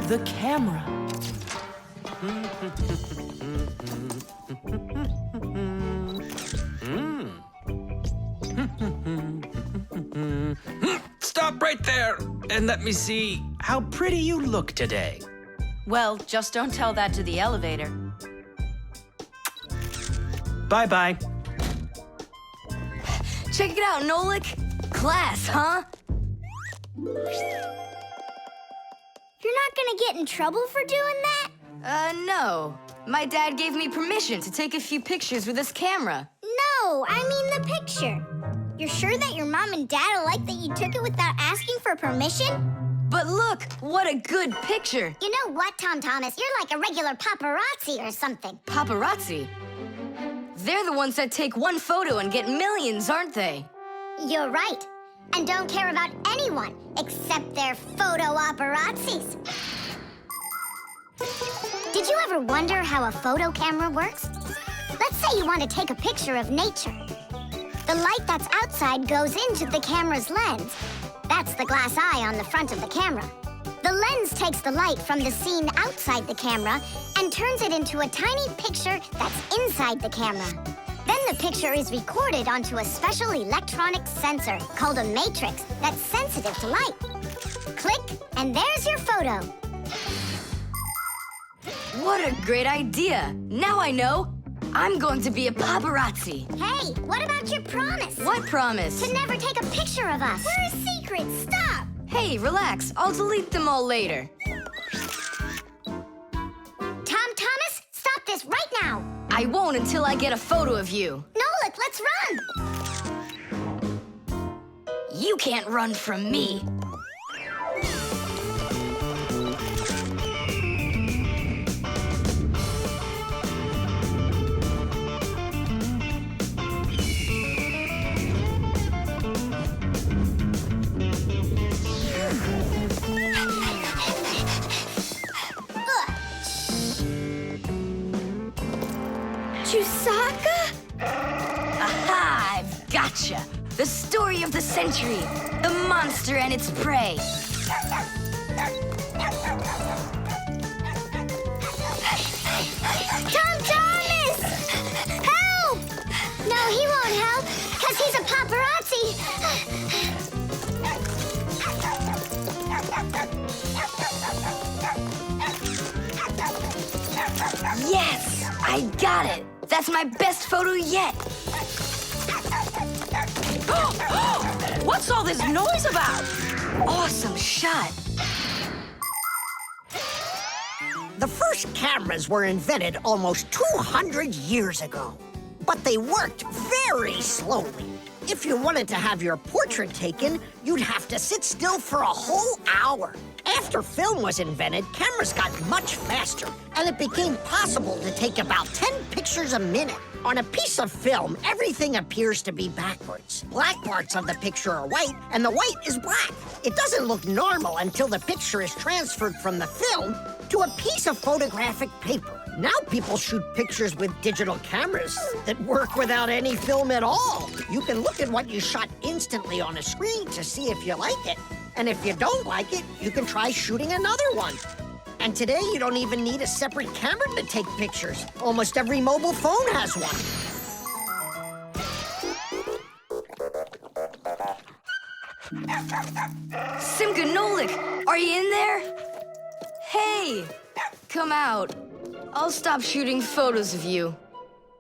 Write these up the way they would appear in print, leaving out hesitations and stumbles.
the camera. Stop right there and let me see how pretty you look today. Well, just don't tell that to the elevator. Bye-bye. Check it out, Nolik. Class, huh? You're not gonna get in trouble for doing that? No. My dad gave me permission to take a few pictures with this camera. No, I mean the picture. You're sure that your mom and dad will like that you took it without asking for permission? But look, what a good picture. You know what, Tom Thomas? You're like a regular paparazzi or something. Paparazzi? They're the ones that take one photo and get millions, aren't they? You're right. And don't care about anyone except their photo paparazzis. Did you ever wonder how a photo camera works? Let's say you want to take a picture of nature. The light that's outside goes into the camera's lens. That's the glass eye on the front of the camera. The lens takes the light from the scene outside the camera and turns it into a tiny picture that's inside the camera. Then the picture is recorded onto a special electronic sensor called a matrix that's sensitive to light. Click, and there's your photo. What a great idea. Now I know. I'm going to be a paparazzi. Hey, what about your promise? What promise? To never take a picture of us. We're a secret. Stop. Hey, relax. I'll delete them all later. Tom Thomas, stop this right now. I won't until I get a photo of you. Nolik, let's run. You can't run from me. Chusaka? Aha! I've gotcha! The story of the century. The monster and its prey. Tom Thomas! Help! No, he won't help, because he's a paparazzi. Yes! I got it! That's my best photo yet! What's all this noise about? Awesome shot! The first cameras were invented almost 200 years ago, but they worked very slowly. If you wanted to have your portrait taken, you'd have to sit still for a whole hour. After film was invented, cameras got much faster, and it became possible to take about 10 pictures a minute. On a piece of film, everything appears to be backwards. Black parts of the picture are white, and the white is black. It doesn't look normal until the picture is transferred from the film to a piece of photographic paper. Now people shoot pictures with digital cameras that work without any film at all. You can look at what you shot instantly on a screen to see if you like it. And if you don't like it, you can try shooting another one. And today, you don't even need a separate camera to take pictures. Almost every mobile phone has one. Simka and Nolik, are you in there? Hey! Come out. I'll stop shooting photos of you.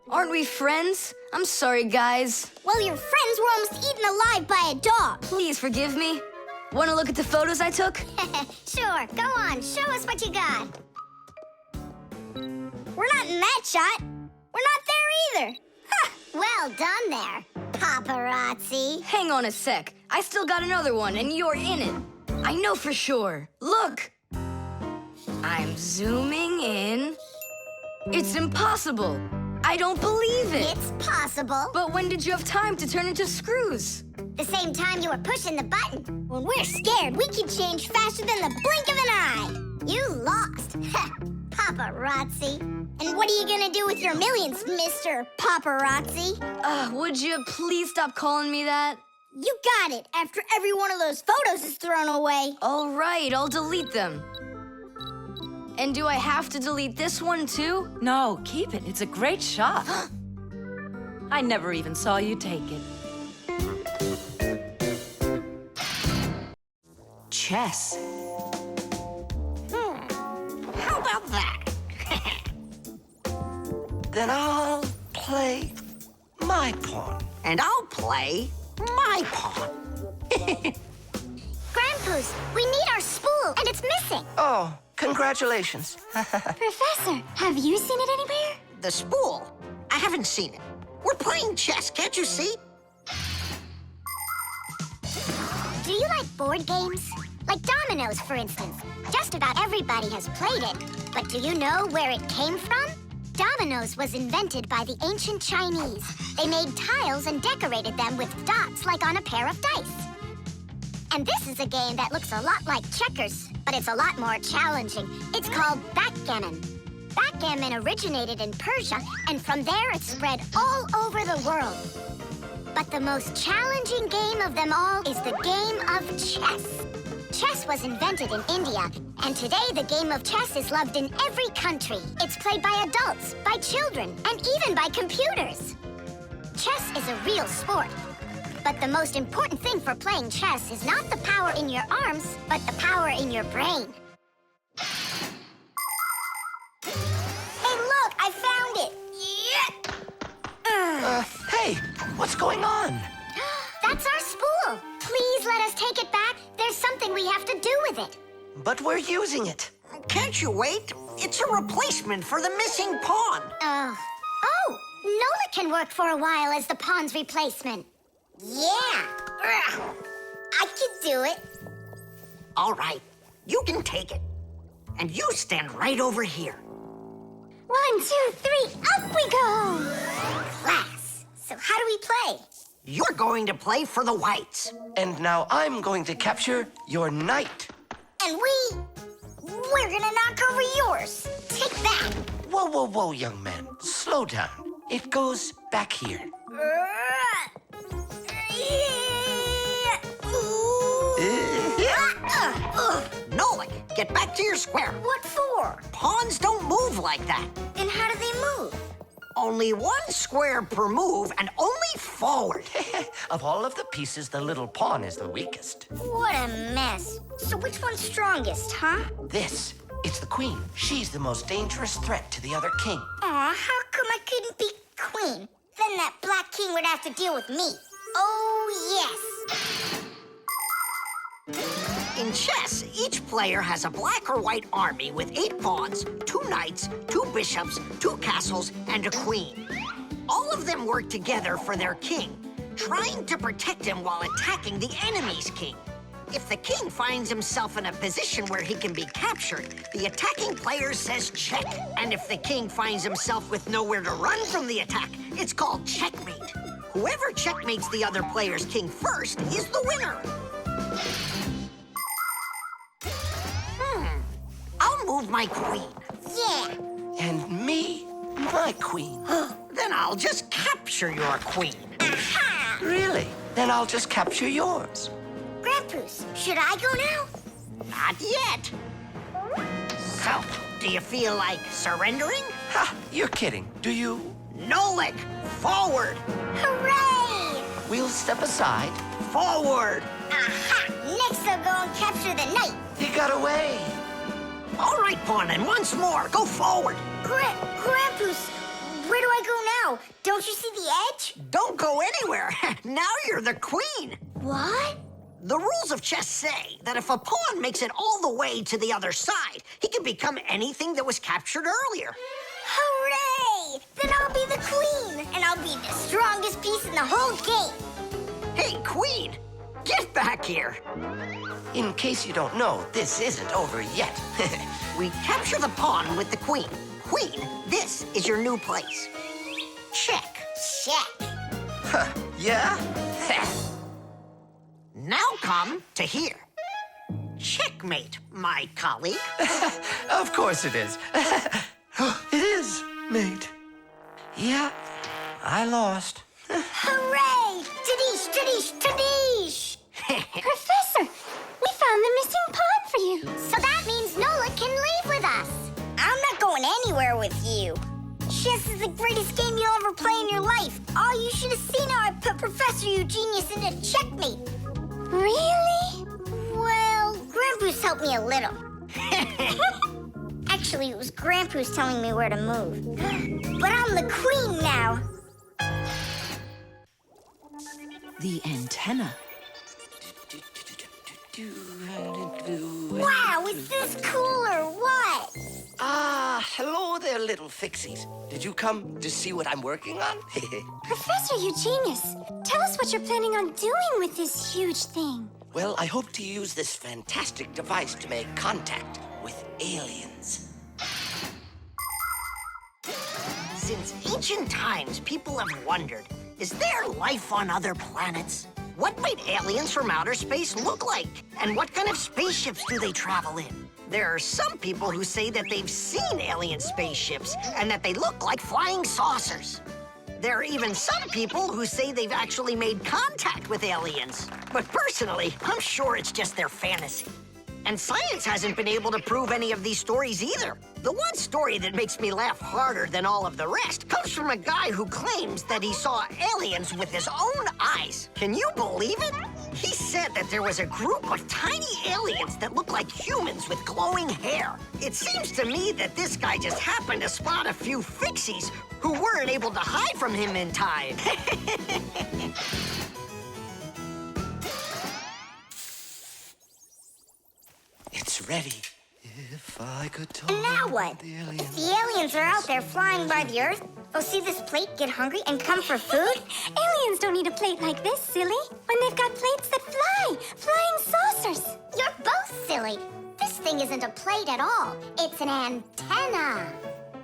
Aren't we friends? I'm sorry, guys. Well, your friends were almost eaten alive by a dog. Please forgive me. Want to look at the photos I took? Sure, go on, show us what you got. We're not in that shot. We're not there either. Ha! Well done there, paparazzi. Hang on a sec. I still got another one, and you're in it. I know for sure. Look! I'm zooming in. It's impossible. I don't believe it. It's possible. But when did you have time to turn into screws? The same time you were pushing the button. When we're scared, we can change faster than the blink of an eye. You lost. Paparazzi. And what are you gonna do with your millions, Mr. Paparazzi? Would you please stop calling me that? You got it, after every one of those photos is thrown away. All right, I'll delete them. And do I have to delete this one too? No, keep it. It's a great shot. I never even saw you take it. Chess. How about that? Then I'll play my pawn. And I'll play my pawn. Grandpa's, we need our spool, and it's missing. Oh, congratulations. Professor, have you seen it anywhere? The spool? I haven't seen it. We're playing chess, can't you see? Do you like board games? Like dominoes, for instance. Just about everybody has played it. But do you know where it came from? Dominoes was invented by the ancient Chinese. They made tiles and decorated them with dots like on a pair of dice. And this is a game that looks a lot like checkers, but it's a lot more challenging. It's called backgammon. Backgammon originated in Persia, and from there it spread all over the world. But the most challenging game of them all is the game of chess. Chess was invented in India, and today the game of chess is loved in every country. It's played by adults, by children, and even by computers. Chess is a real sport. But the most important thing for playing chess is not the power in your arms, but the power in your brain. Hey, look, I found it! Yeah! Hey, what's going on? That's our spool. Please let us take it back. There's something we have to do with it. But we're using it. Can't you wait? It's a replacement for the missing pawn. Oh, Nolik can work for a while as the pawn's replacement. Yeah, I can do it. All right, you can take it. And you stand right over here. 1, 2, 3, up we go! Class. So how do we play? You're going to play for the whites. And now I'm going to capture your knight. And we're gonna knock over yours. Take that. Whoa, whoa, whoa, young man. Slow down. It goes back here. Nolik, get back to your square. What for? Pawns don't move like that. And how do they move? Only one square per move and only forward. Of all of the pieces, the little pawn is the weakest. What a mess. So which one's strongest, huh? This, it's the queen. She's the most dangerous threat to the other king. Aw, how come I couldn't be queen? Then that black king would have to deal with me. Oh, yes. In chess, each player has a black or white army with 8 pawns, 2 knights, 2 bishops, 2 castles, and a queen. All of them work together for their king, trying to protect him while attacking the enemy's king. If the king finds himself in a position where he can be captured, the attacking player says check. And if the king finds himself with nowhere to run from the attack, it's called checkmate. Whoever checkmates the other player's king first is the winner. I'll move my queen. Yeah. And me, my queen. Then I'll just capture your queen. Aha! Really? Then I'll just capture yours. Grandpa's, should I go now? Not yet. So, do you feel like surrendering? Ha! You're kidding. Do you? Nolik, forward, Hooray! We'll step aside. forward. Aha! Next I'll go and capture the knight. He got away. All right, pawn, and once more, go forward. Grandpa's, where do I go now? Don't you see the edge? Don't go anywhere. Now you're the queen. What? The rules of chess say that if a pawn makes it all the way to the other side, he can become anything that was captured earlier. Hooray! Then I'll be the queen, and I'll be the strongest piece in the whole game. Hey, queen, get back here. In case you don't know, this isn't over yet. We capture the pawn with the queen. Queen, this is your new place. Check. Check. Huh, yeah? Now come to here. Checkmate, my colleague. Of course it is. It is, mate. Yeah, I lost. Hooray! Tadish, tadish, tadish! Professor, we found the missing pawn for you. So that means Nolik can leave with us. with you. Chess is the greatest game you'll ever play in your life. Oh, you should have seen how I put Professor Eugenius into checkmate. Really? Well, Grandpa's helped me a little. Actually, it was Grandpa's telling me where to move. But I'm the queen now. The antenna. Wow, is this cool or what? Ah, hello there, little Fixies. Did you come to see what I'm working on? Professor Eugenius, tell us what you're planning on doing with this huge thing. Well, I hope to use this fantastic device to make contact with aliens. Since ancient times, people have wondered, is there life on other planets? What might aliens from outer space look like? And what kind of spaceships do they travel in? There are some people who say that they've seen alien spaceships and that they look like flying saucers. There are even some people who say they've actually made contact with aliens. But personally, I'm sure it's just their fantasy. And science hasn't been able to prove any of these stories either. The one story that makes me laugh harder than all of the rest comes from a guy who claims that he saw aliens with his own eyes. Can you believe it? He said that there was a group of tiny aliens that looked like humans with glowing hair. It seems to me that this guy just happened to spot a few Fixies who weren't able to hide from him in time. It's ready. If I could talk. And now what? The If aliens. the aliens are out there flying by the Earth, they'll see this plate, get hungry, and come for food? Aliens don't need a plate like this, silly. When they've got plates that fly, flying saucers. You're both silly. This thing isn't a plate at all. It's an antenna.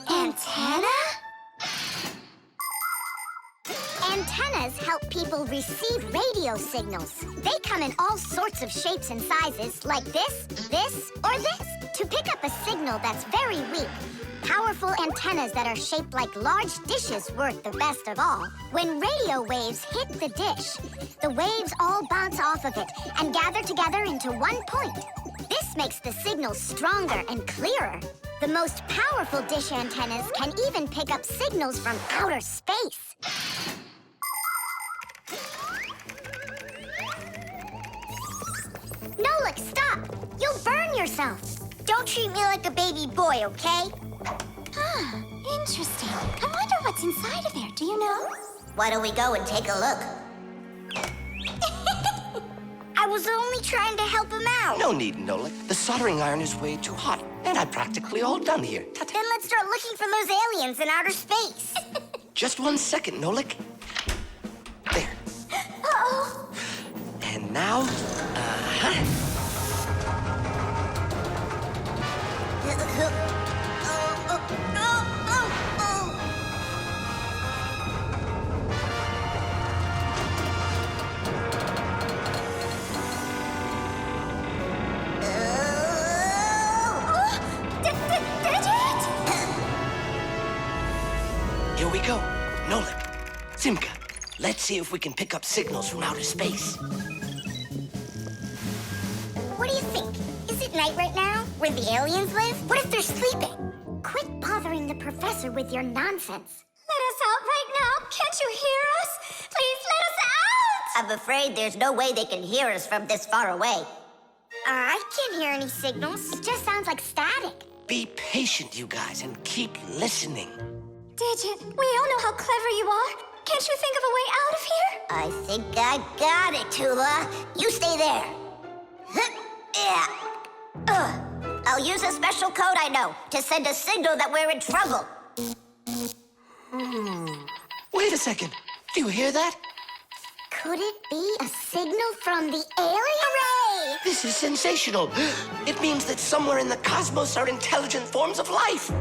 Antenna? Antennas help people receive radio signals. They come in all sorts of shapes and sizes, like this, or this, to pick up a signal that's very weak. Powerful antennas that are shaped like large dishes work the best of all. When radio waves hit the dish, the waves all bounce off of it and gather together into one point. This makes the signal stronger and clearer. The most powerful dish antennas can even pick up signals from outer space. Nolik, stop! You'll burn yourself. Don't treat me like a baby boy, okay? Huh, interesting. I wonder what's inside of there, do you know? Why don't we go and take a look? I was only trying to help him out. No need, Nolik. The soldering iron is way too hot, and I'm practically all done here. Ta-ta. Then let's start looking for those aliens in outer space. Just 1 second, Nolik. There. Uh-oh. And now, here we go. Nolik, Simka, let's see if we can pick up signals from outer space. What do you think? Is it night right now, where the aliens live? What if they're sleeping? Quit bothering the professor with your nonsense. Let us out right now. Can't you hear us? Please let us out! I'm afraid there's no way they can hear us from this far away. I can't hear any signals. It just sounds like static. Be patient, you guys, and keep listening. Digit, we all know how clever you are. Can't you think of a way out of here? I think I got it, Tula. You stay there. Yeah. I'll use a special code I know to send a signal that we're in trouble. Wait a second. Do you hear that? Could it be a signal from the aliens? Hooray! This is sensational. It means that somewhere in the cosmos are intelligent forms of life.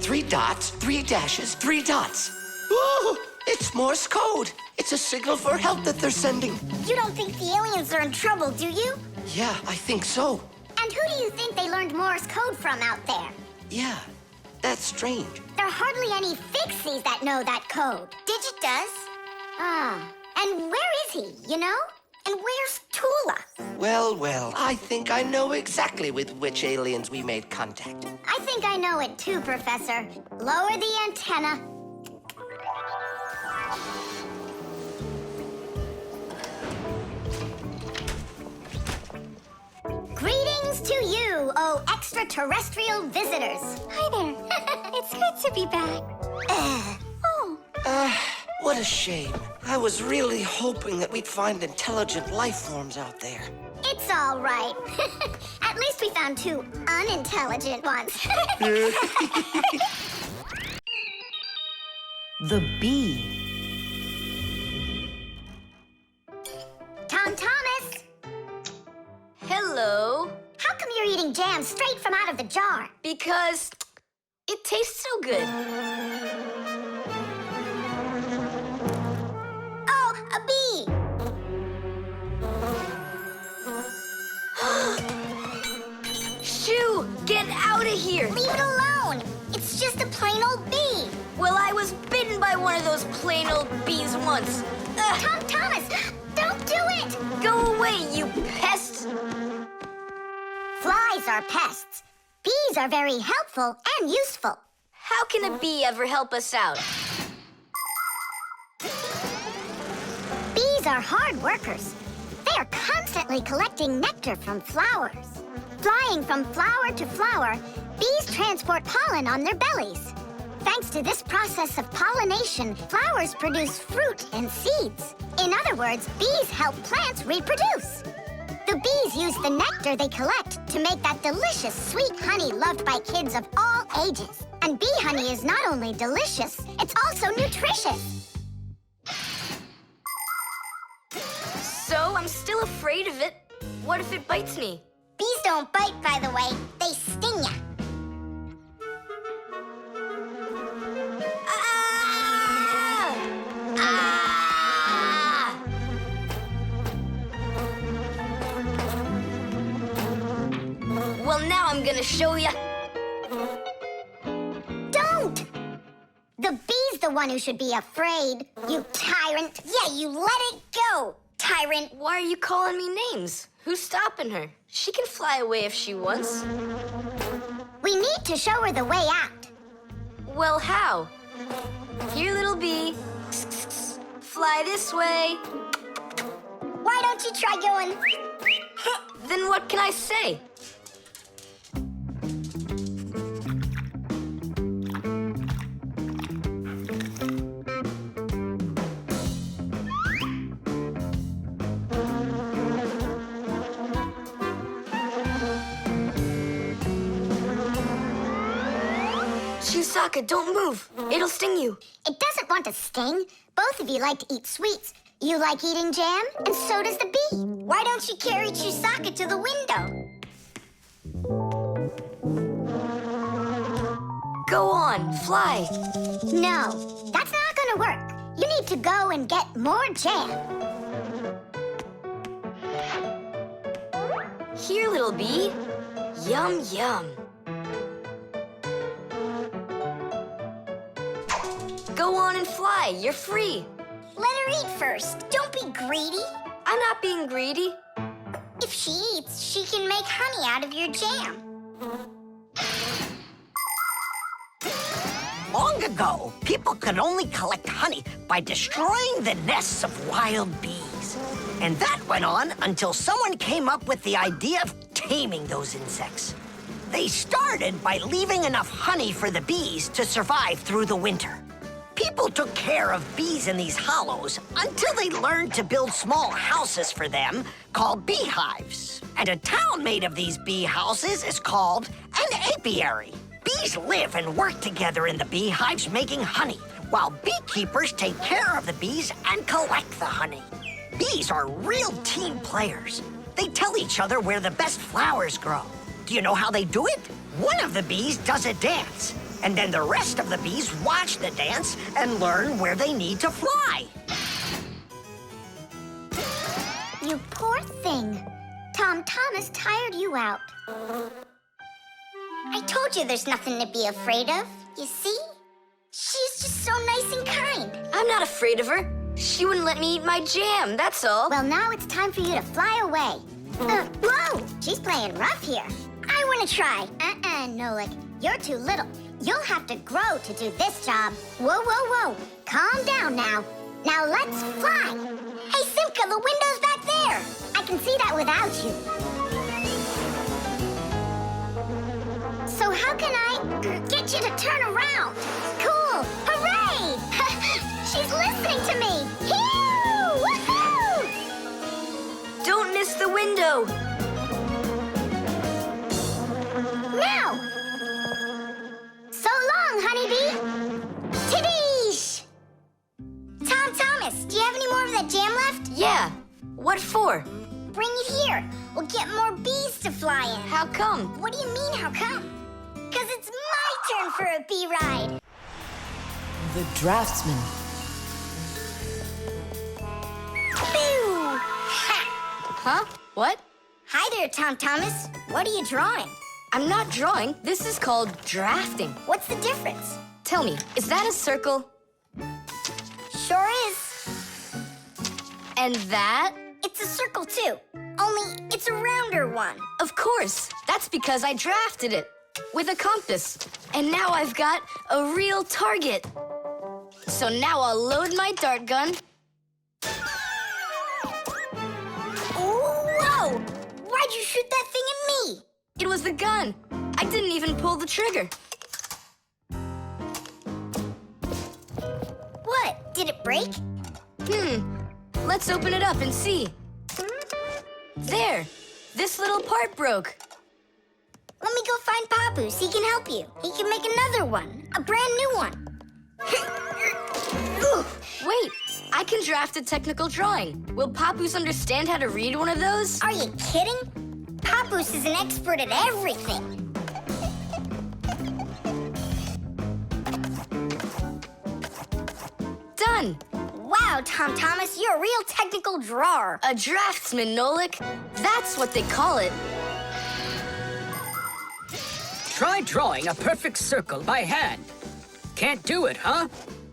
3 dots, 3 dashes, 3 dots. Ooh, it's Morse code. It's a signal for help that they're sending. You don't think the aliens are in trouble, do you? Yeah, I think so. And who do you think they learned Morse code from out there? Yeah, that's strange. There are hardly any Fixies that know that code. Digit does. Ah, and where is he, you know? And where's Tula? Well, I think I know exactly with which aliens we made contact. I think I know it too, Professor. Lower the antenna. Greetings to you, oh extraterrestrial visitors. Hi there. It's good to be back. What a shame. I was really hoping that we'd find intelligent life forms out there. It's all right. At least we found two unintelligent ones. The bee. Tom Thomas, Hello. how come you're eating jam straight from out of the jar? Because it tastes so good. Oh, a bee! Shoo, get out of here. Leave it alone! It's just a plain old bee! Well, I was bitten by one of those plain old bees once. Tom Thomas, don't do it! Go away, you pest. Flies are pests. Bees are very helpful and useful. How can a bee ever help us out? Bees are hard workers. They are constantly collecting nectar from flowers. Flying from flower to flower, bees transport pollen on their bellies. Thanks to this process of pollination, flowers produce fruit and seeds. In other words, bees help plants reproduce. The bees use the nectar they collect to make that delicious sweet honey loved by kids of all ages. And bee honey is not only delicious, it's also nutritious. So I'm still afraid of it. What if it bites me? Bees don't bite, by the way. They sting ya. Ah! Ah! Well, now I'm gonna show ya. Don't! The bee's the one who should be afraid, you tyrant. Yeah, you let it go, tyrant. Why are you calling me names? Who's stopping her? She can fly away if she wants. We need to show her the way out. Well, how? Here, little bee. Fly this way. Why don't you try going? Then what can I say? Chusaka, don't move. It'll sting you. It doesn't want to sting. Both of you like to eat sweets. You like eating jam, and so does the bee. Why don't you carry Chusaka to the window? Go on, fly. No, that's not gonna work. You need to go and get more jam. Here, little bee. Yum, yum. Go on and fly. You're free. Let her eat first. Don't be greedy. I'm not being greedy. If she eats, she can make honey out of your jam. Long ago, people could only collect honey by destroying the nests of wild bees. And that went on until someone came up with the idea of taming those insects. They started by leaving enough honey for the bees to survive through the winter. People took care of bees in these hollows until they learned to build small houses for them called beehives. And a town made of these bee houses is called an apiary. Bees live and work together in the beehives making honey, while beekeepers take care of the bees and collect the honey. Bees are real team players. They tell each other where the best flowers grow. Do you know how they do it? One of the bees does a dance, and then the rest of the bees watch the dance and learn where they need to fly. You poor thing. Tom Thomas tired you out. I told you there's nothing to be afraid of. You see? She's just so nice and kind. I'm not afraid of her. She wouldn't let me eat my jam, that's all. Well, now it's time for you to fly away. Whoa! She's playing rough here. I want to try. Nolik. You're too little. You'll have to grow to do this job. Whoa, whoa, whoa. Calm down now. Now let's fly. Hey, Simka, the window's back there. I can see that without you. So how can I get you to turn around? Cool! Hooray! She's listening to me! Phew! Woohoo! Don't miss the window. Now! So long, honeybee! Tidish! Tom Thomas, do you have any more of that jam left? Yeah. What for? Bring it here. We'll get more bees to fly in. How come? What do you mean, how come? Because it's my turn for a bee ride. The draftsman. Pew! Ha! Huh? What? Hi there, Tom Thomas. What are you drawing? I'm not drawing. This is called drafting. What's the difference? Tell me, is that a circle? Sure is. And that? It's a circle, too. Only it's a rounder one. Of course. That's because I drafted it with a compass. And now I've got a real target. So now I'll load my dart gun. Whoa! Why'd you shoot that thing at me? It was the gun. I didn't even pull the trigger. What? Did it break? Let's open it up and see. There. This little part broke. Let me go find Papoose. He can help you. He can make another one. A brand new one. Wait, I can draft a technical drawing. Will Papoose understand how to read one of those? Are you kidding? Papoose is an expert at everything. Done. Wow, Tom Thomas, you're a real technical drawer. A draftsman, Nolik. That's what they call it. Try drawing a perfect circle by hand. Can't do it, huh?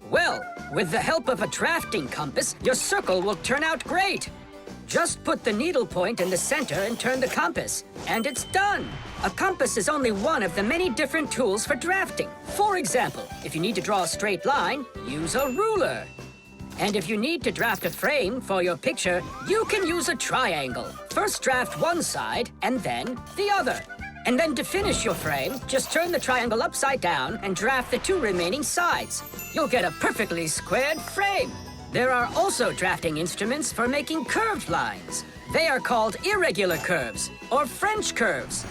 Well, with the help of a drafting compass, your circle will turn out great. Just put the needle point in the center and turn the compass, and it's done. A compass is only one of the many different tools for drafting. For example, if you need to draw a straight line, use a ruler. And if you need to draft a frame for your picture, you can use a triangle. First draft one side and then the other. And then to finish your frame, just turn the triangle upside down and draft the two remaining sides. You'll get a perfectly squared frame. There are also drafting instruments for making curved lines. They are called irregular curves or French curves.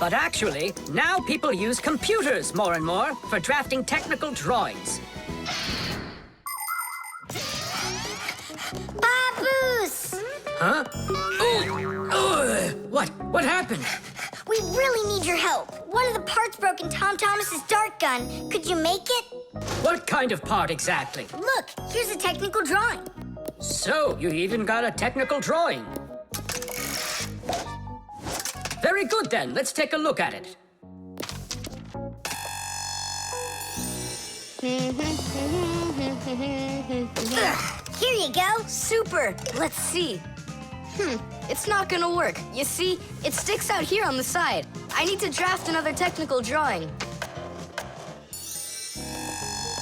But actually, now people use computers more and more for drafting technical drawings. Papoose! Huh? What happened? We really need your help. One of the parts broke in Tom Thomas's dart gun. Could you make it? What kind of part exactly? Look, here's a technical drawing. So, you even got a technical drawing. Very good then, let's take a look at it. Here you go. Super. Let's see. It's not gonna work. You see, it sticks out here on the side. I need to draft another technical drawing.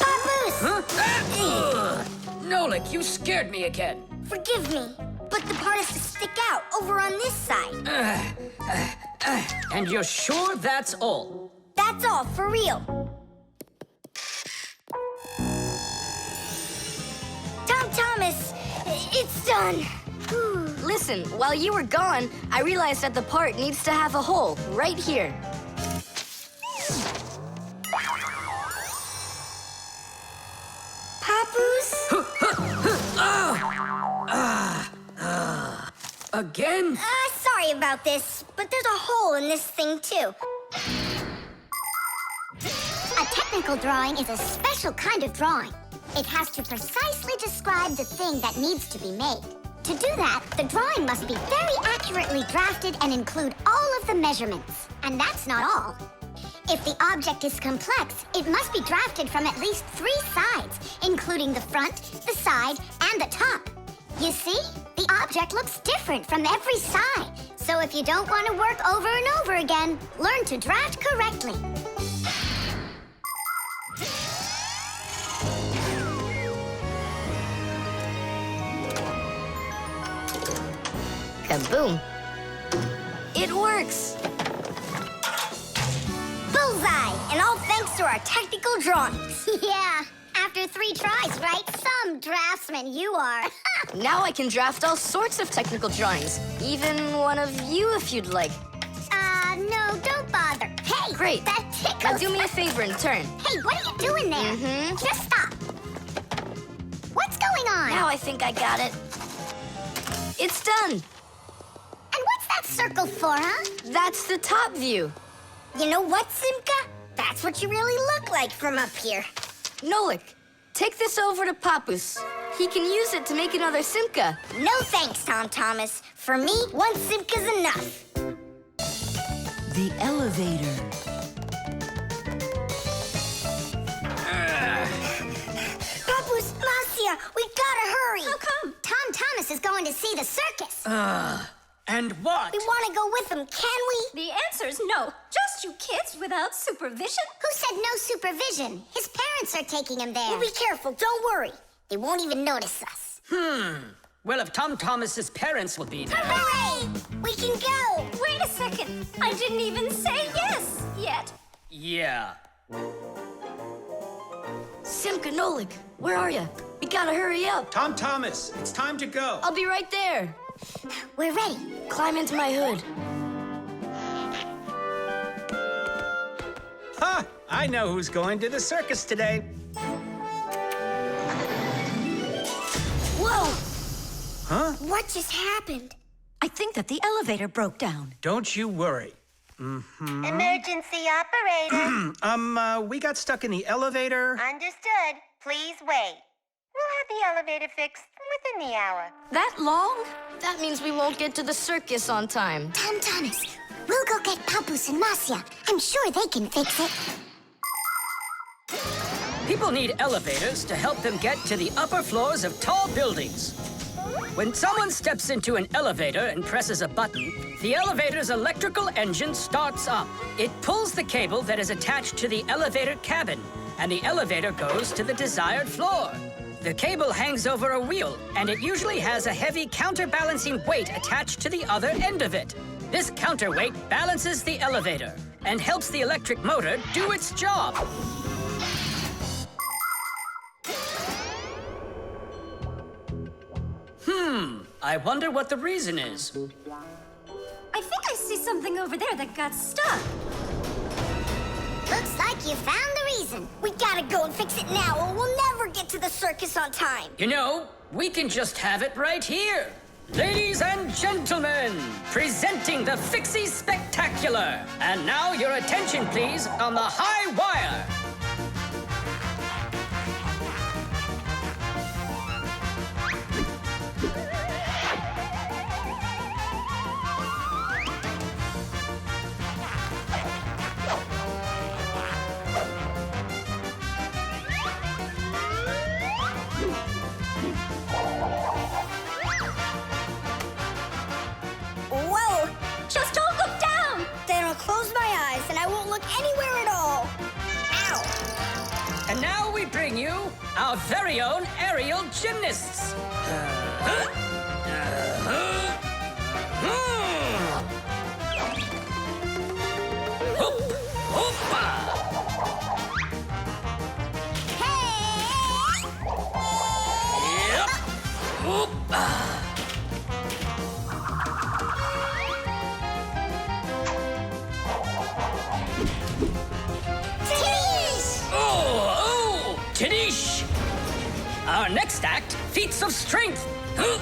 Papoose! Huh? Nolik, you scared me again. Forgive me, but the part has to stick out over on this side. And you're sure that's all? That's all, for real. Tom Thomas, it's done. Listen, while you were gone, I realized that the part needs to have a hole right here. Papoose? Again? Sorry about this, but there's a hole in this thing, too. A technical drawing is a special kind of drawing. It has to precisely describe the thing that needs to be made. To do that, the drawing must be very accurately drafted and include all of the measurements. And that's not all. If the object is complex, it must be drafted from at least 3 sides, including the front, the side, and the top. You see? The object looks different from every side. So if you don't want to work over and over again, learn to draft correctly. Kaboom. It works. Bullseye! And all thanks to our technical drawings. Yeah, after 3 tries, right? Some draftsman you are. Now I can draft all sorts of technical drawings. Even one of you if you'd like. No, don't bother. Hey, Great. that tickles. Now do me a favor and turn. Hey, what are you doing there? Just stop. What's going on? Now I think I got it. It's done. And what's that circle for, huh? That's the top view. You know what, Simka? That's what you really look like from up here. Nolik, take this over to Papus. He can use it to make another Simka. No thanks, Tom Thomas. For me, 1 Simka's enough. The elevator. Papus, Marcia, we gotta hurry. How come? Tom Thomas is going to see the circus. And what? We want to go with him, can we? The answer's no. Just you kids without supervision. Who said no supervision? His parents are taking him there. We'll be careful, don't worry. They won't even notice us. Well, if Tom Thomas's parents will be there. Hooray! We can go! Wait a second. I didn't even say yes yet. Yeah. Simka, Nolik, where are you? We gotta hurry up. Tom Thomas, it's time to go. I'll be right there. We're ready. Climb into my hood. Ha! I know who's going to the circus today. Whoa! Huh? What just happened? I think that the elevator broke down. Don't you worry. Emergency operator. We got stuck in the elevator. Understood. Please wait. We'll have the elevator fixed within the hour. That long? That means we won't get to the circus on time. Tom Thomas, we'll go get Papus and Marcia. I'm sure they can fix it. People need elevators to help them get to the upper floors of tall buildings. When someone steps into an elevator and presses a button, the elevator's electrical engine starts up. It pulls the cable that is attached to the elevator cabin, and the elevator goes to the desired floor. The cable hangs over a wheel, and it usually has a heavy counterbalancing weight attached to the other end of it. This counterweight balances the elevator and helps the electric motor do its job. I wonder what the reason is. I think I see something over there that got stuck. Looks like you found the reason. We gotta go and fix it now, or we'll never get to the circus on time. You know, we can just have it right here. Ladies and gentlemen, presenting the Fixie Spectacular. And now your attention, please, on the high wire. Whoa! Just don't look down. Then I'll close my eyes and I won't look anywhere at all. Ow! And now we bring you our very own aerial gymnasts. Tadish! Our next act, feats of strength. It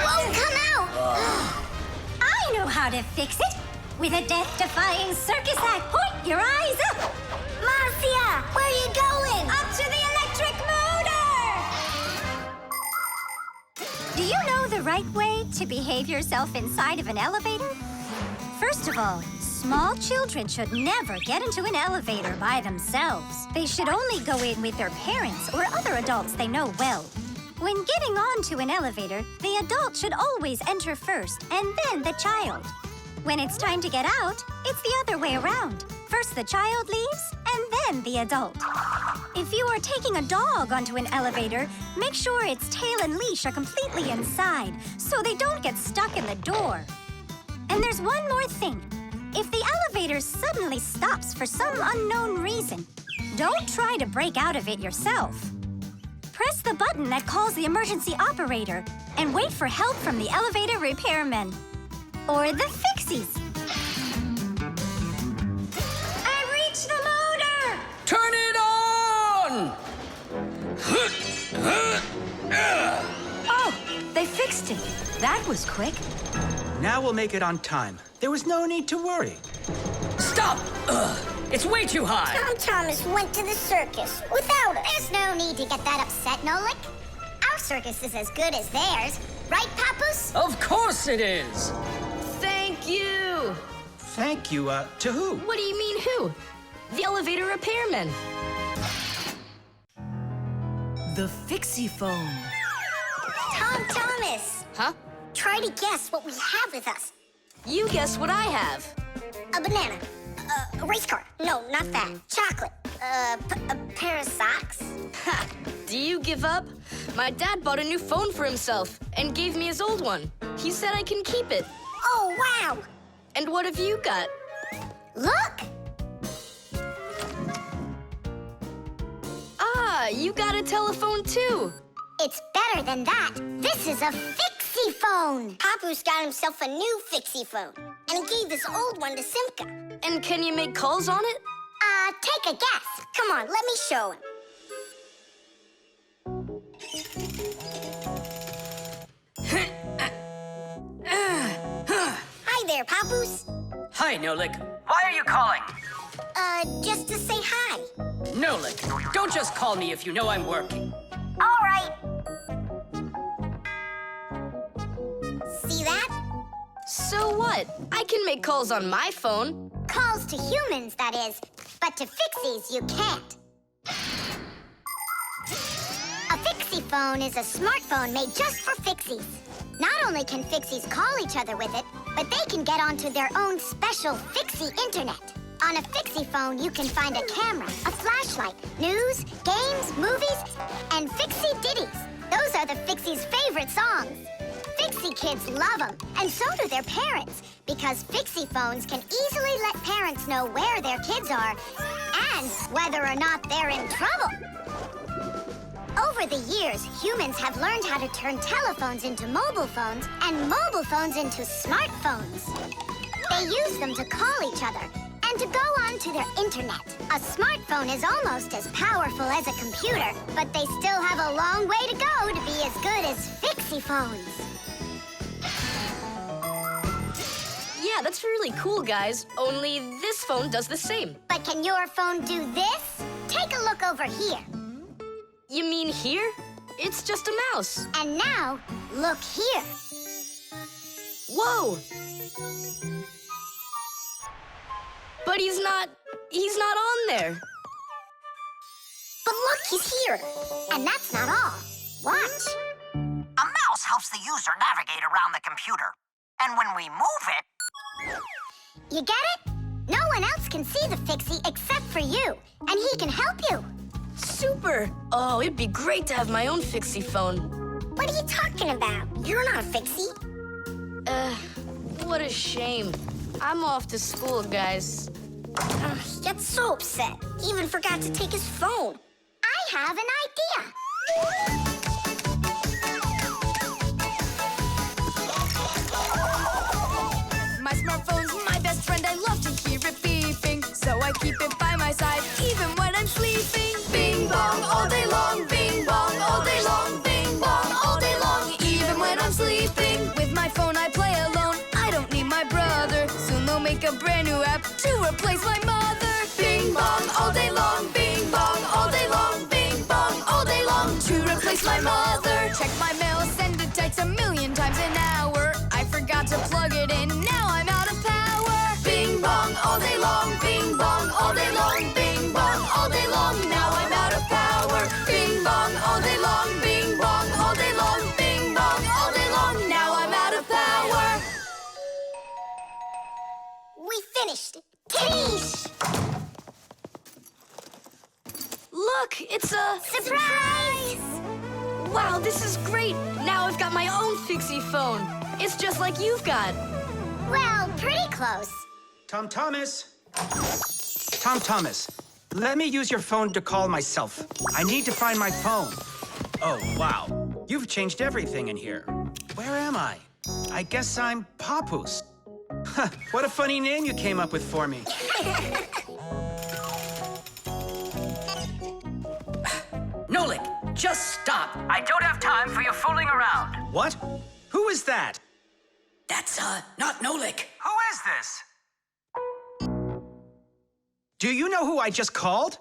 won't come out! I know how to fix it. With a death-defying circus act, point your eyes up. Marcia, where are you going? Up to the electric motor! Do you know the right way to behave yourself inside of an elevator? First of all, small children should never get into an elevator by themselves. They should only go in with their parents or other adults they know well. When getting onto an elevator, the adult should always enter first and then the child. When it's time to get out, it's the other way around. First the child leaves and then the adult. If you are taking a dog onto an elevator, make sure its tail and leash are completely inside so they don't get stuck in the door. And there's one more thing. If the elevator suddenly stops for some unknown reason, don't try to break out of it yourself. Press the button that calls the emergency operator and wait for help from the elevator repairmen. Or the Fixies. I reached the motor! Turn it on! Oh, they fixed it. That was quick. Now we'll make it on time. There was no need to worry. Stop! It's way too high. Tom Thomas went to the circus without us. There's no need to get that upset, Nolik. Our circus is as good as theirs. Right, Papoose? Of course it is. Thank you! Thank you, to who? What do you mean, who? The elevator repairman. The Fixiphone. Tom Thomas! Huh? Try to guess what we have with us. You guess what I have. A banana. A race car. No, not that. Chocolate. A pair of socks. Ha! Do you give up? My dad bought a new phone for himself and gave me his old one. He said I can keep it. Oh, wow! And what have you got? Look! Ah, you got a telephone too. It's better than that. This is a Fixiphone. Papoose got himself a new Fixiphone, and he gave this old one to Simka. And can you make calls on it? Take a guess. Come on, let me show him. Hi there, Papoose. Hi, Nolik. Why are you calling? Just to say hi. Nolik, don't just call me if you know I'm working. All right. See that? So what? I can make calls on my phone. Calls to humans, that is. But to Fixies, you can't. A Fixiphone is a smartphone made just for Fixies. Not only can Fixies call each other with it, but they can get onto their own special Fixie internet. On a Fixiphone, you can find a camera, a flashlight, news, games, movies, and Fixie ditties. Those are the Fixies' favorite songs. Fixie kids love them, and so do their parents, because Fixiphones can easily let parents know where their kids are and whether or not they're in trouble. Over the years, humans have learned how to turn telephones into mobile phones and mobile phones into smartphones. They use them to call each other and to go onto their internet. A smartphone is almost as powerful as a computer, but they still have a long way to go to be as good as Fixiphones. Yeah, that's really cool, guys. Only this phone does the same. But can your phone do this? Take a look over here. You mean here? It's just a mouse. And now, look here. Whoa! But he's not on there. But look, he's here. And that's not all. Watch. A mouse helps the user navigate around the computer. And when we move it... You get it? No one else can see the Fixie except for you. And he can help you. Super! Oh, it'd be great to have my own Fixie phone. What are you talking about? You're not a Fixie. What a shame. I'm off to school, guys. He gets so upset. He even forgot to take his phone. I have an idea. My smartphone's my best friend. I love to hear it beeping, so I keep it by my side even when I'm sleeping. Bing bong all day long, bing bong all day long, bing bong all day long, even when I'm sleeping. With my phone I play alone. I don't need my brother. Soon they'll make a brand new app to replace my mother. Bing bong all day long, bing bong all day long, bing bong all day long, to replace my mother. Check my mail, send a text 1,000,000 times an hour. I forgot to plug it in, now I'm out of power. finished. Tadoosh! Look, it's a... Surprise! Wow, this is great! Now I've got my own Fixiphone. It's just like you've got. Well, pretty close. Tom Thomas! Tom Thomas, let me use your phone to call myself. I need to find my phone. Oh, wow. You've changed everything in here. Where am I? I guess I'm Papoose. Huh, what a funny name you came up with for me. Nolik, just stop. I don't have time for your fooling around. What? Who is that? That's, not Nolik. Who is this? Do you know who I just called?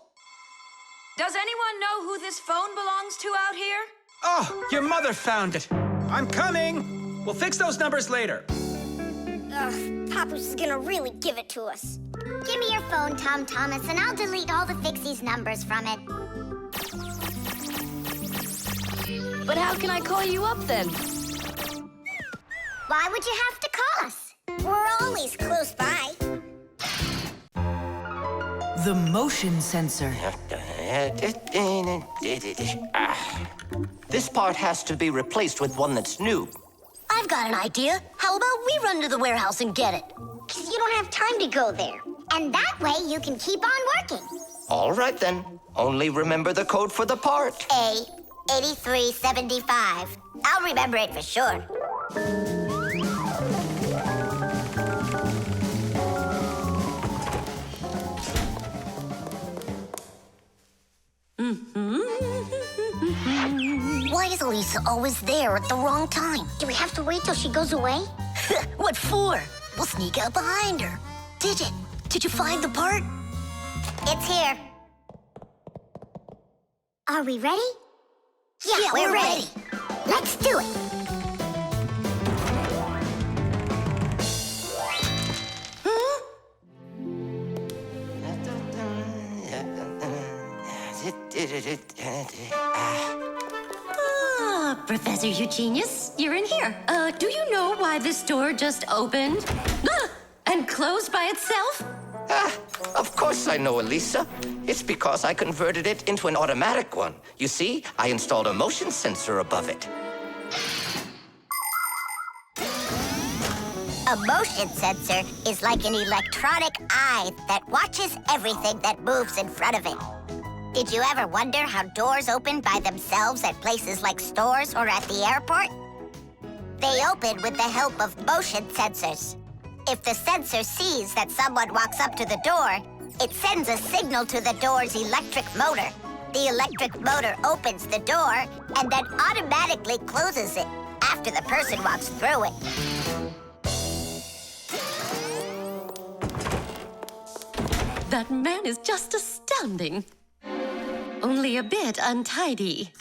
Does anyone know who this phone belongs to out here? Oh, your mother found it. I'm coming. We'll fix those numbers later. Ugh, Papoose is gonna really give it to us. Give me your phone, Tom Thomas, and I'll delete all the Fixies numbers from it. But how can I call you up then? Why would you have to call us? We're always close by. The motion sensor. This part has to be replaced with one that's new. I've got an idea. How about we run to the warehouse and get it? 'Cause you don't have time to go there. And that way you can keep on working. All right, then. Only remember the code for the part. A8375. I'll remember it for sure. Why is Elisa always there at the wrong time? Do we have to wait till she goes away? What for? We'll sneak out behind her. Did you find the part? It's here. Are we ready? Yeah, we're ready. Let's do it. Professor Eugenius, you're in here. Do you know why this door just opened? And closed by itself? Of course I know, Elisa. It's because I converted it into an automatic one. You see, I installed a motion sensor above it. A motion sensor is like an electronic eye that watches everything that moves in front of it. Did you ever wonder how doors open by themselves at places like stores or at the airport? They open with the help of motion sensors. If the sensor sees that someone walks up to the door, it sends a signal to the door's electric motor. The electric motor opens the door and then automatically closes it after the person walks through it. That man is just astounding. Only a bit untidy.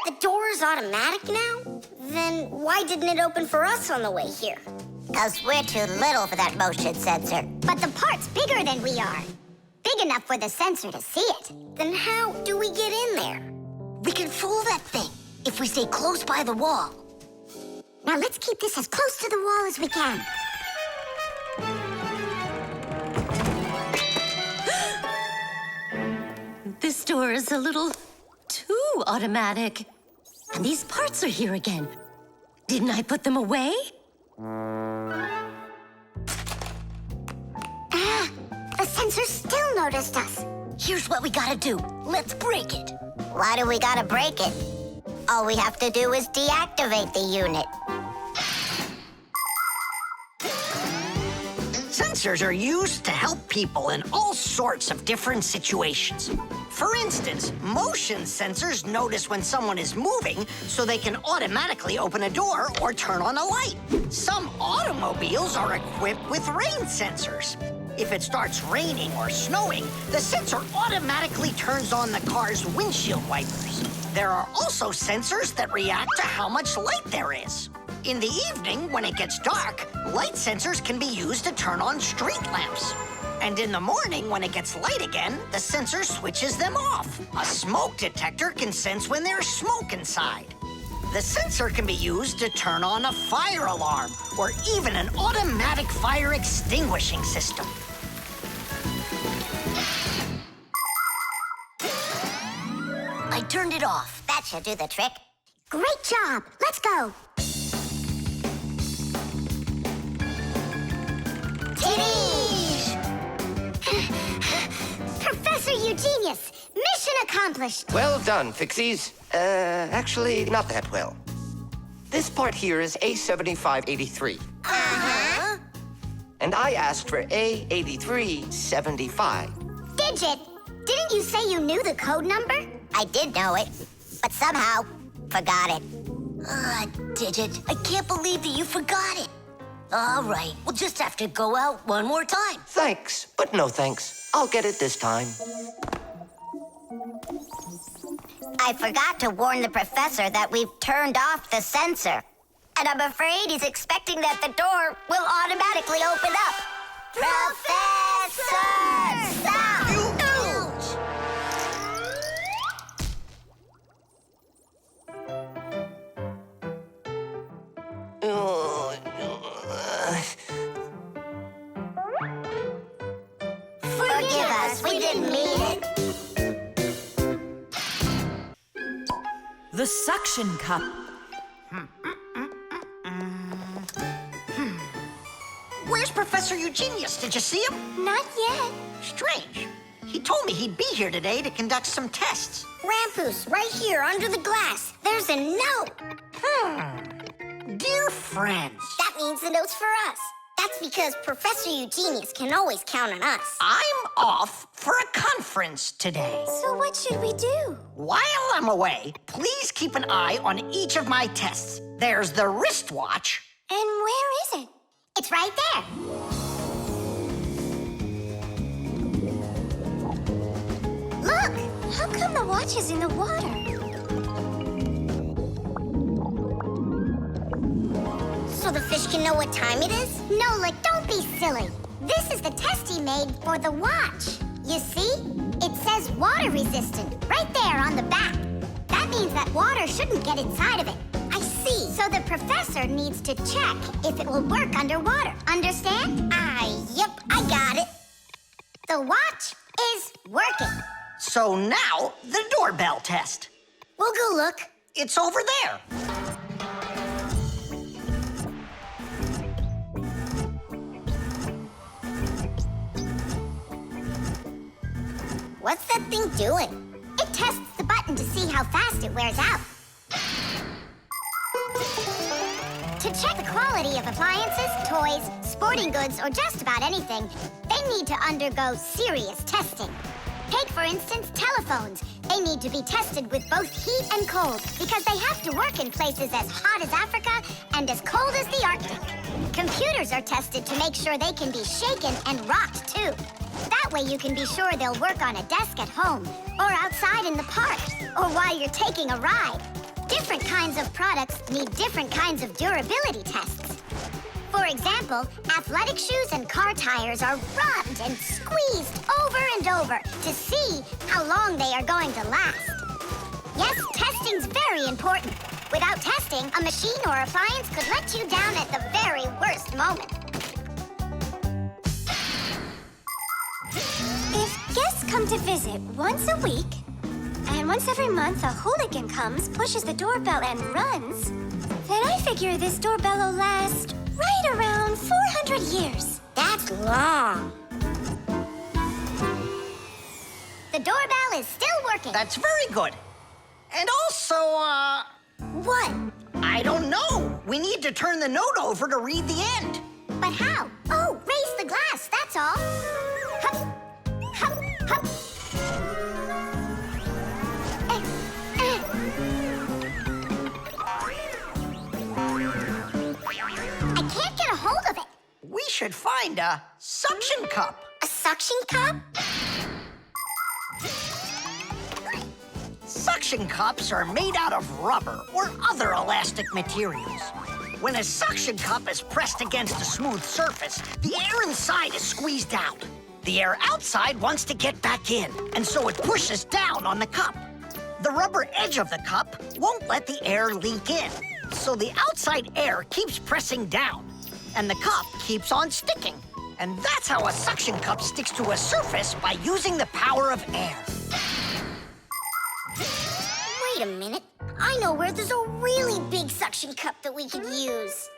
The door is automatic now? Then why didn't it open for us on the way here? 'Cause we're too little for that motion sensor. But the part's bigger than we are. Big enough for the sensor to see it. Then how do we get in there? We can fool that thing if we stay close by the wall. Now let's keep this as close to the wall as we can. This door is a little too automatic. And these parts are here again. Didn't I put them away? The sensor still noticed us. Here's what we gotta do. Let's break it. Why do we gotta break it? All we have to do is deactivate the unit. Sensors are used to help people in all sorts of different situations. For instance, motion sensors notice when someone is moving so they can automatically open a door or turn on a light. Some automobiles are equipped with rain sensors. If it starts raining or snowing, the sensor automatically turns on the car's windshield wipers. There are also sensors that react to how much light there is. In the evening, when it gets dark, light sensors can be used to turn on street lamps. And in the morning, when it gets light again, the sensor switches them off. A smoke detector can sense when there's smoke inside. The sensor can be used to turn on a fire alarm or even an automatic fire extinguishing system. I turned it off. That should do the trick. Great job. Let's go. Titties! Professor Eugenius, mission accomplished. Well done, Fixies. Actually, not that well. This part here is A7583. Uh-huh. And I asked for A8375. Digit, didn't you say you knew the code number? I did know it, but somehow forgot it. Digit, I can't believe that you forgot it. All right, we'll just have to go out one more time. Thanks, but no thanks. I'll get it this time. I forgot to warn the professor that we've turned off the sensor. And I'm afraid he's expecting that the door will automatically open up. Professor! Stop! Forgive us, we didn't mean it. The suction cup. Where's Professor Eugenius? Did you see him? Not yet. Strange. He told me he'd be here today to conduct some tests. Rampus, right here under the glass. There's a note. Dear friends, That means the note's for us. That's because Professor Eugenius can always count on us. I'm off for a conference today. So what should we do? While I'm away, please keep an eye on each of my tests. There's the wristwatch. And where is it? It's right there. Look! How come the watch is in the water? So the fish can know what time it is? Nolik, don't be silly. This is the test he made for the watch. You see? It says water resistant right there on the back. That means that water shouldn't get inside of it. I see. So the professor needs to check if it will work underwater. Understand? Yep, I got it. The watch is working. So now, the doorbell test. We'll go look. It's over there. What's that thing doing? It tests the button to see how fast it wears out. To check the quality of appliances, toys, sporting goods, or just about anything, they need to undergo serious testing. Take, for instance, telephones. They need to be tested with both heat and cold because they have to work in places as hot as Africa and as cold as the Arctic. Computers are tested to make sure they can be shaken and rocked, too. That way you can be sure they'll work on a desk at home, or outside in the park, or while you're taking a ride. Different kinds of products need different kinds of durability tests. For example, athletic shoes and car tires are rubbed and squeezed over and over to see how long they are going to last. Yes, testing's very important. Without testing, a machine or appliance could let you down at the very worst moment. If guests come to visit once a week, and once every month a hooligan comes, pushes the doorbell, and runs, then I figure this doorbell will last right around 400 years. That's long. The doorbell is still working. That's very good. And also, What? I don't know. We need to turn the note over to read the end. But how? Oh, raise the glass, that's all. Hup, hup, hup. I can't get a hold of it. We should find a suction cup. A suction cup? Suction cups are made out of rubber or other elastic materials. When a suction cup is pressed against a smooth surface, the air inside is squeezed out. The air outside wants to get back in, and so it pushes down on the cup. The rubber edge of the cup won't let the air leak in. So the outside air keeps pressing down, and the cup keeps on sticking. And that's how a suction cup sticks to a surface by using the power of air. Wait a minute. I know where there's a really big suction cup that we could use.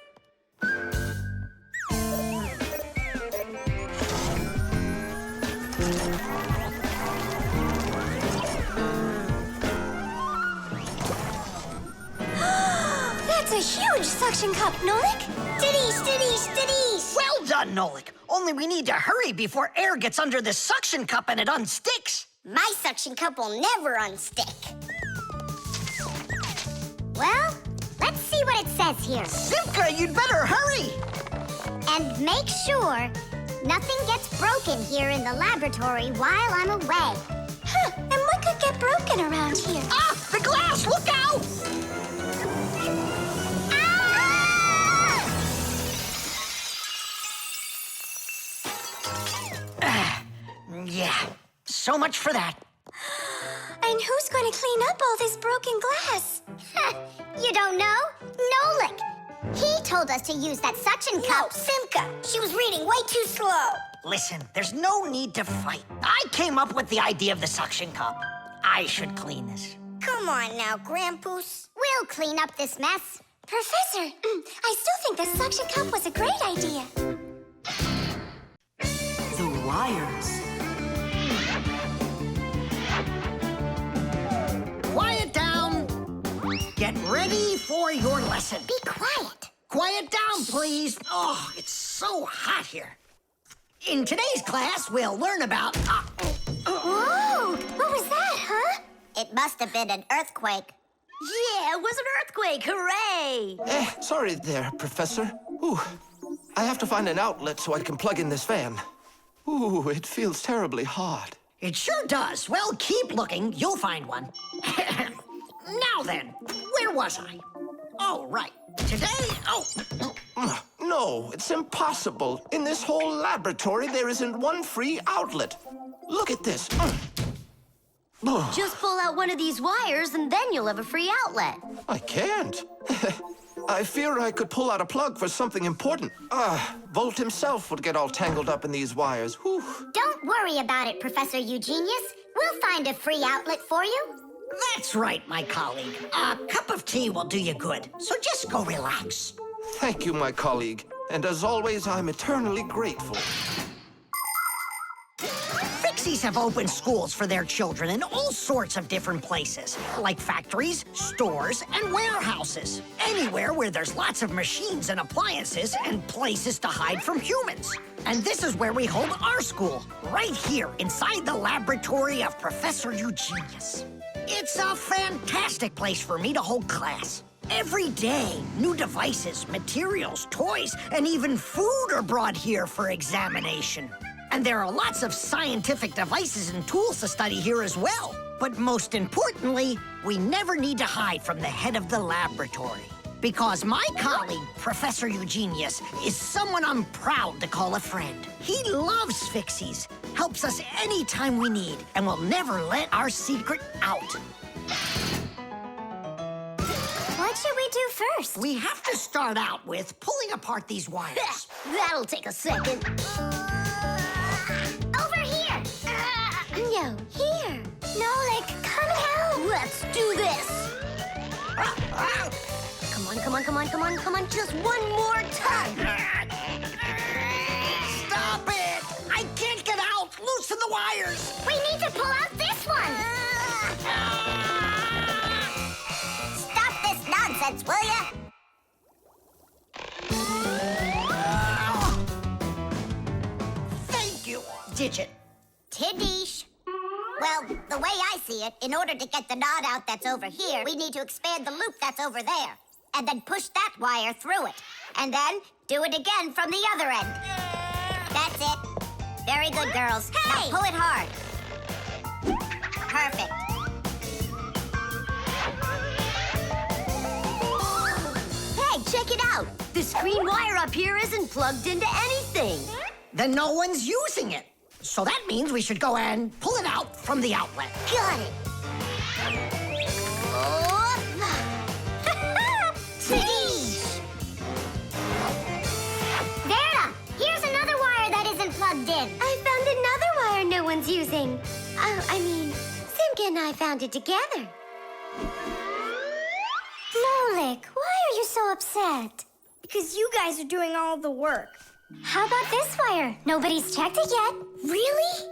That's a huge suction cup, Nolik. Stiddies! Well done, Nolik. Only we need to hurry before air gets under this suction cup and it unsticks. My suction cup will never unstick. Well, let's see what it says here. Simka, you'd better hurry. And make sure nothing gets broken here in the laboratory while I'm away. Huh, and what could get broken around here? Ah, the glass, look out! Yeah, so much for that. And who's going to clean up all this broken glass? You don't know? Nolik. He told us to use that suction cup. Simka, she was reading way too slow. Listen, there's no need to fight. I came up with the idea of the suction cup. I should clean this. Come on now, Grampus. We'll clean up this mess. Professor, I still think the suction cup was a great idea. The wires. Quiet down. Get ready for your lesson. Be quiet. Quiet down, please. Oh, it's so hot here. In today's class, we'll learn about... Whoa! What was that, huh? It must have been an earthquake. Yeah, it was an earthquake. Hooray! Sorry there, Professor. Ooh, I have to find an outlet so I can plug in this fan. Ooh, it feels terribly hot. It sure does. Well, keep looking. You'll find one. Now then, where was I? Oh, right. Today, No, it's impossible. In this whole laboratory, there isn't one free outlet. Look at this. Just pull out one of these wires and then you'll have a free outlet. I can't. I fear I could pull out a plug for something important. Volt himself would get all tangled up in these wires. Whew. Don't worry about it, Professor Eugenius. We'll find a free outlet for you. that's right, my colleague. A cup of tea will do you good, so just go relax. Thank you, my colleague. And as always, I'm eternally grateful. Fixies have opened schools for their children in all sorts of different places, like factories, stores, and warehouses. Anywhere where there's lots of machines and appliances and places to hide from humans. And this is where we hold our school, right here inside the laboratory of Professor Eugenius. It's a fantastic place for me to hold class. Every day, new devices, materials, toys, and even food are brought here for examination. And there are lots of scientific devices and tools to study here as well. But most importantly, we never need to hide from the head of the laboratory. Because my colleague, Professor Eugenius, is someone I'm proud to call a friend. He loves Fixies, helps us anytime we need, and will never let our secret out. What should we do first? We have to start out with pulling apart these wires. That'll take a second. Over here! No, here. Nolik, come help. Let's do this. Come on, come on, come on, come on, come on. Just one more time. Stop it! I can't get out! Loosen the wires! We need to pull out this one! Stop this nonsense, will ya? Thank you, Digit. Tiddish. Well, the way I see it, in order to get the knot out that's over here, we need to expand the loop that's over there. And then push that wire through it. And then do it again from the other end. That's it. Very good, girls. Hey! Now pull it hard. Perfect. Hey, check it out. This green wire up here isn't plugged into anything. Then no one's using it. So that means we should go and pull it out from the outlet. Got it. everyone's using. Simka and I found it together. Nolik, why are you so upset? Because you guys are doing all the work. How about this wire? Nobody's checked it yet. Really?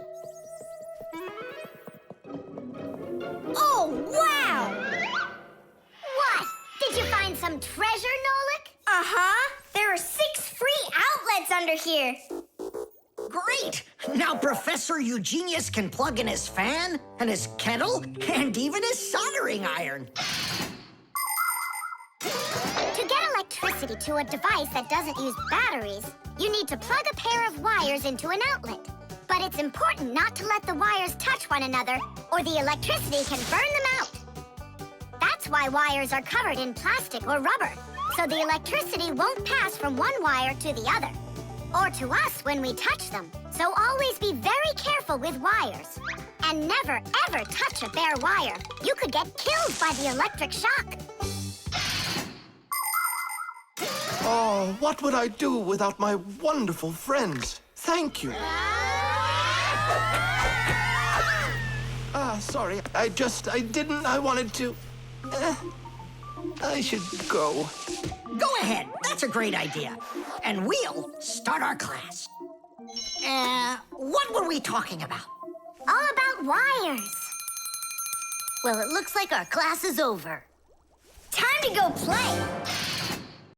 Oh, wow! What? Did you find some treasure, Nolik? Uh-huh. There are 6 free outlets under here. Great! Now Professor Eugenius can plug in his fan, and his kettle, and even his soldering iron. To get electricity to a device that doesn't use batteries, you need to plug a pair of wires into an outlet. But it's important not to let the wires touch one another, or the electricity can burn them out. That's why wires are covered in plastic or rubber, so the electricity won't pass from one wire to the other, or to us when we touch them. So always be very careful with wires. And never, ever touch a bare wire. You could get killed by the electric shock. Oh, what would I do without my wonderful friends? Thank you. Sorry. I wanted to. I should go. Go ahead. That's a great idea. And we'll start our class. What were we talking about? All about wires. Well, it looks like our class is over. Time to go play.